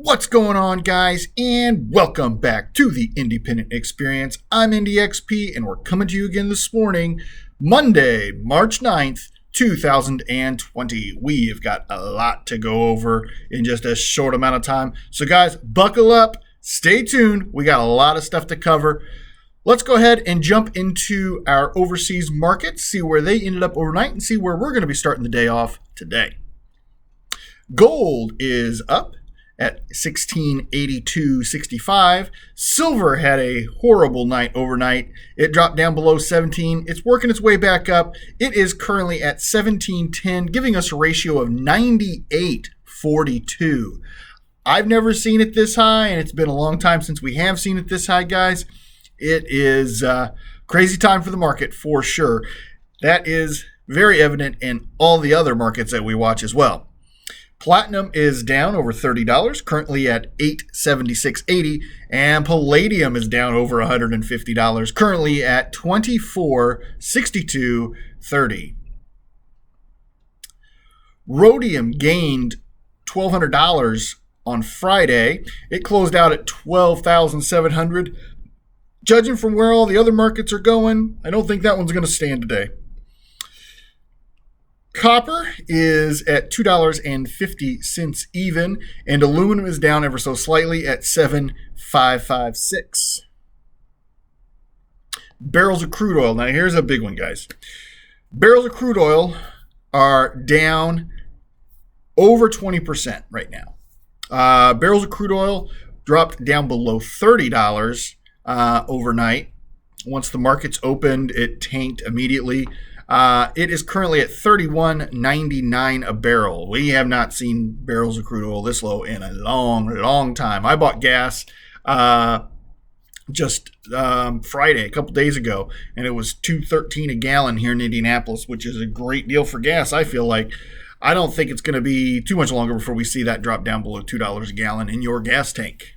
What's going on, guys, and welcome back to the Independent Experience. I'm IndyXP, and we're coming to you again this morning, Monday, March 9th, 2020. We've got a lot to go over in just a short amount of time. So, guys, buckle up, stay tuned. We got a lot of stuff to cover. Let's go ahead and jump into our overseas markets, see where they ended up overnight, and see where we're going to be starting the day off today. Gold is up at 1682.65. Silver had a horrible night overnight. It dropped down below 17. It's working its way back up. It is currently at 1710, giving us a ratio of 98.42. I've never seen it this high, and it's been a long time since we have seen it this high, guys. It is a crazy time for the market for sure. That is very evident in all the other markets that we watch as well. Platinum is down over $30, currently at $876.80, and palladium is down over $150, currently at $2462.30. Rhodium gained $1,200 on Friday. It closed out at $12,700. Judging from where all the other markets are going, I don't think that one's going to stand today. Copper is at $2.50 even, and aluminum is down ever so slightly at $7.556. Barrels of crude oil. Now, here's a big one, guys. Barrels of crude oil are down over 20% right now. Barrels of crude oil dropped down below $30 overnight. Once the markets opened, it tanked immediately. It is currently at $31.99 a barrel. We have not seen barrels of crude oil this low in a long time. I bought gas just Friday, a couple days ago, and it was $2.13 a gallon here in Indianapolis, which is a great deal for gas, I feel like. I don't think it's going to be too much longer before we see that drop down below $2 a gallon in your gas tank.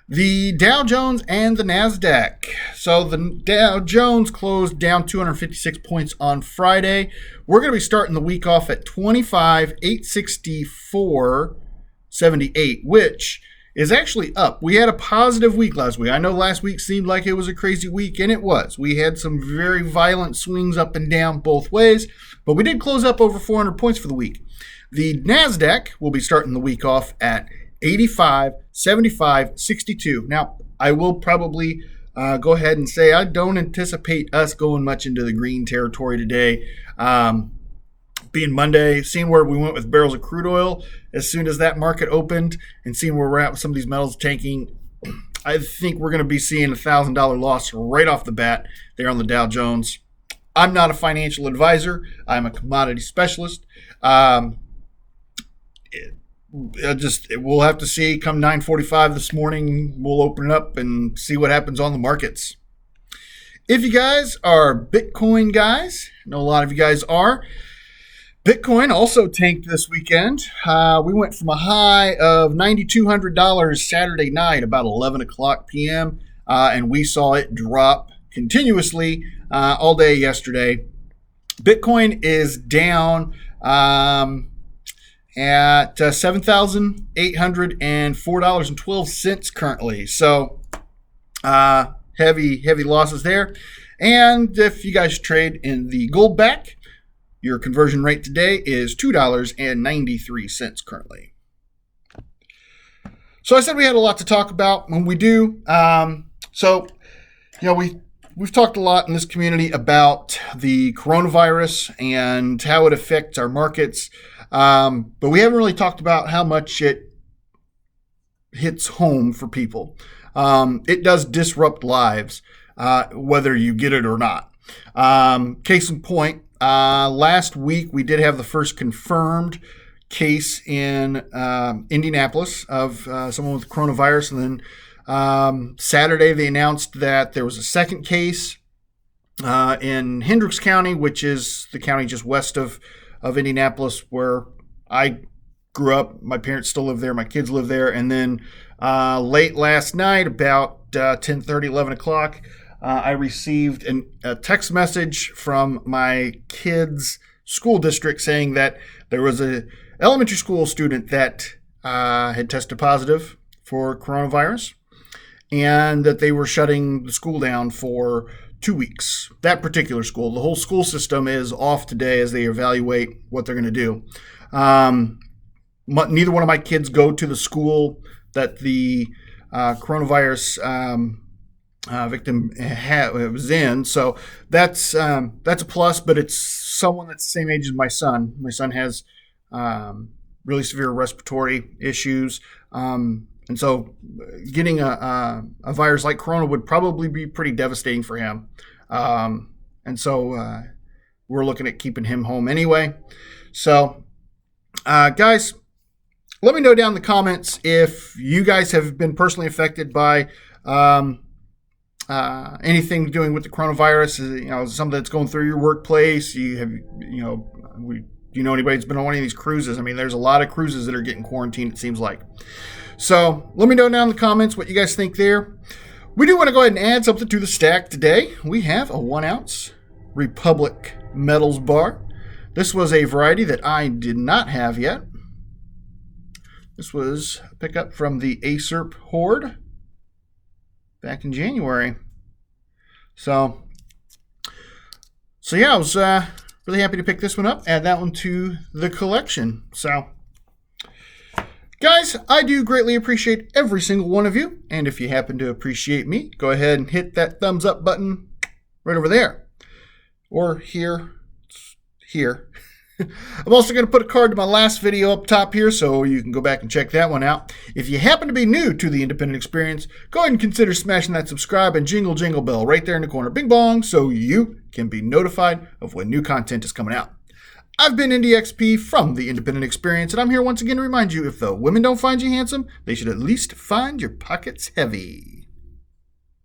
The Dow Jones and the NASDAQ. So the Dow Jones closed down 256 points on Friday. We're going to be starting the week off at 25,864.78, which is actually up. We had a positive week last week. I know last week seemed like it was a crazy week, and it was. We had some very violent swings up and down both ways, but we did close up over 400 points for the week. The NASDAQ will be starting the week off at 85.75.62. Now, I will probably go ahead and say I don't anticipate us going much into the green territory today. Being Monday, seeing where we went with barrels of crude oil as soon as that market opened and seeing where we're at with some of these metals tanking, I think we're going to be seeing a $1,000 loss right off the bat there on the Dow Jones. I'm not a financial advisor. I'm a commodity specialist. We'll have to see come 9:45 this morning. We'll open it up and see what happens on the markets. If you guys are Bitcoin guys, I know a lot of you guys are. Bitcoin also tanked this weekend. We went from a high of $9,200 Saturday night, about 11 o'clock p.m., and we saw it drop continuously all day yesterday. Bitcoin is down at $7,804.12 currently. So heavy losses there. And if you guys trade in the gold back, your conversion rate today is $2.93 currently. So I said we had a lot to talk about when we do. We've talked a lot in this community about the coronavirus and how it affects our markets. But we haven't really talked about how much it hits home for people. It does disrupt lives, whether you get it or not. Case in point, last week we did have the first confirmed case in Indianapolis of someone with coronavirus. And then Saturday they announced that there was a second case in Hendricks County, which is the county just west of Indianapolis, where I grew up. My parents still live there. My kids live there. And then late last night, about 10:30, 11 o'clock, I received a text message from my kids' school district saying that there was a elementary school student that had tested positive for coronavirus, and that they were shutting the school down for 2 weeks. That particular school, the whole school system is off today as they evaluate what they're going to do. Neither one of my kids go to the school that the coronavirus victim was in, so that's a plus. But it's someone that's the same age as my son. My son has really severe respiratory issues, and so getting a virus like corona would probably be pretty devastating for him. And so we're looking at keeping him home anyway. So, guys, let me know down in the comments if you guys have been personally affected by anything doing with the coronavirus. Something that's going through your workplace. Do you know anybody that's been on one of these cruises? I mean, there's a lot of cruises that are getting quarantined, it seems like. So let me know down in the comments what you guys think there. We do want to go ahead and add something to the stack today. We have a 1 ounce Republic Metals bar. This was a variety that I did not have yet. This was a pickup from the ASERP Horde back in January. So yeah, I was really happy to pick this one up, add that one to the collection. So, guys, I do greatly appreciate every single one of you. And if you happen to appreciate me, go ahead and hit that thumbs up button right over there. Or here. I'm also going to put a card to my last video up top here, so you can go back and check that one out. If you happen to be new to the Independent Experience, go ahead and consider smashing that subscribe and jingle bell right there in the corner. Bing bong, so you can be notified of when new content is coming out. I've been IndyXP from the Independent Experience, and I'm here once again to remind you, if the women don't find you handsome, they should at least find your pockets heavy.